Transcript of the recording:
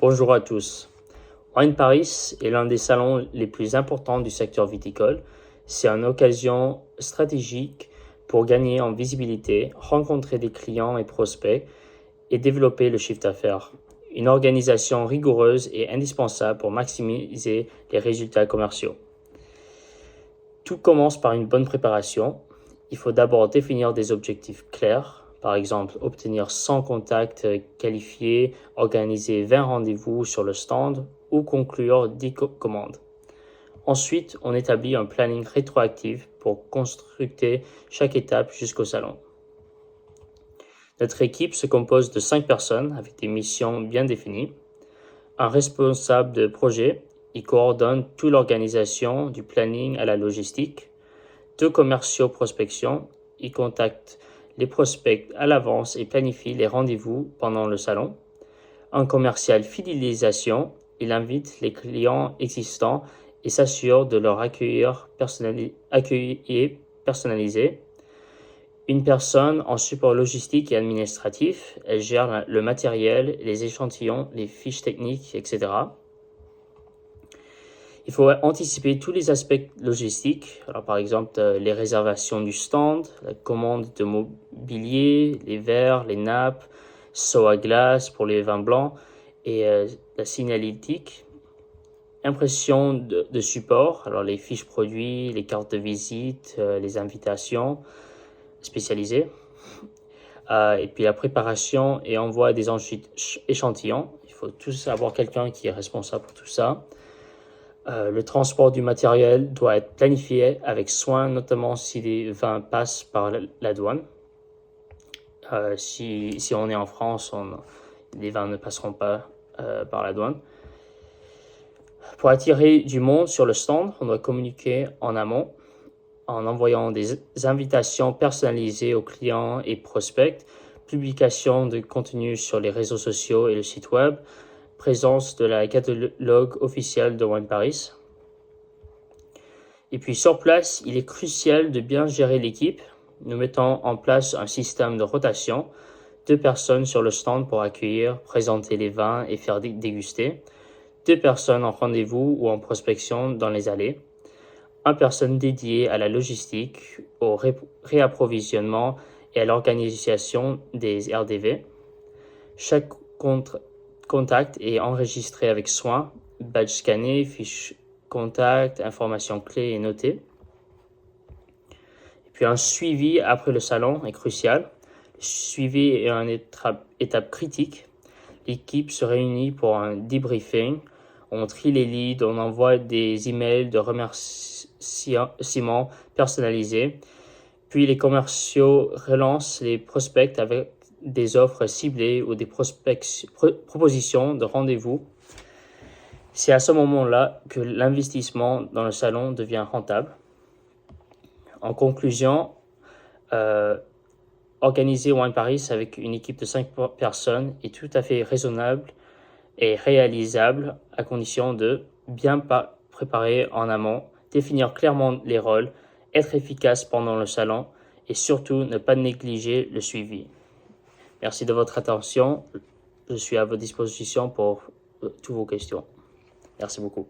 Bonjour à tous. Wine Paris est l'un des salons les plus importants du secteur viticole. C'est une occasion stratégique pour gagner en visibilité, rencontrer des clients et prospects et développer le chiffre d'affaires. Une organisation rigoureuse est indispensable pour maximiser les résultats commerciaux. Tout commence par une bonne préparation. Il faut d'abord définir des objectifs clairs. Par exemple, obtenir 100 contacts qualifiés, organiser 20 rendez-vous sur le stand ou conclure 10 commandes. Ensuite, on établit un planning rétroactif pour constructer chaque étape jusqu'au salon. Notre équipe se compose de 5 personnes avec des missions bien définies. Un responsable de projet, il coordonne toute l'organisation du planning à la logistique. 2 commerciaux prospection, ils contactent les prospects à l'avance et planifient les rendez-vous pendant le salon. Un commercial fidélisation, il invite les clients existants et s'assure de leur accueil personnalisé. Une personne en support logistique et administratif, elle gère le matériel, les échantillons, les fiches techniques, etc. Il faut anticiper tous les aspects logistiques, alors par exemple les réservations du stand, la commande de mobilier, les verres, les nappes, seaux à glace pour les vins blancs et la signalétique. Impression de support, alors les fiches produits, les cartes de visite, les invitations spécialisées. Et puis la préparation et envoi des échantillons. Il faut tous avoir quelqu'un qui est responsable pour tout ça. Le transport du matériel doit être planifié avec soin, notamment si les vins passent par la douane. Si on est en France, les vins ne passeront pas par la douane. Pour attirer du monde sur le stand, on doit communiquer en amont en envoyant des invitations personnalisées aux clients et prospects, publication de contenu sur les réseaux sociaux et le site web, présence de la catalogue officielle de Wine Paris. Et puis sur place, il est crucial de bien gérer l'équipe. Nous mettons en place un système de rotation, 2 personnes sur le stand pour accueillir, présenter les vins et faire déguster, 2 personnes en rendez-vous ou en prospection dans les allées, 1 personne dédiée à la logistique, au réapprovisionnement et à l'organisation des RDV. Chaque contact est enregistré avec soin, badge scanné, fiche contact, informations clés et notées. Et puis un suivi après le salon est crucial. Le suivi est une étape critique. L'équipe se réunit pour un debriefing. On trie les leads, on envoie des emails de remerciements personnalisés. Puis les commerciaux relancent les prospects avec des offres ciblées ou des propositions de rendez-vous. C'est à ce moment-là que l'investissement dans le salon devient rentable. En conclusion, organiser Wine Paris avec une équipe de 5 personnes est tout à fait raisonnable et réalisable à condition de bien préparer en amont, définir clairement les rôles, être efficace pendant le salon et surtout ne pas négliger le suivi. Merci de votre attention. Je suis à votre disposition pour toutes vos questions. Merci beaucoup.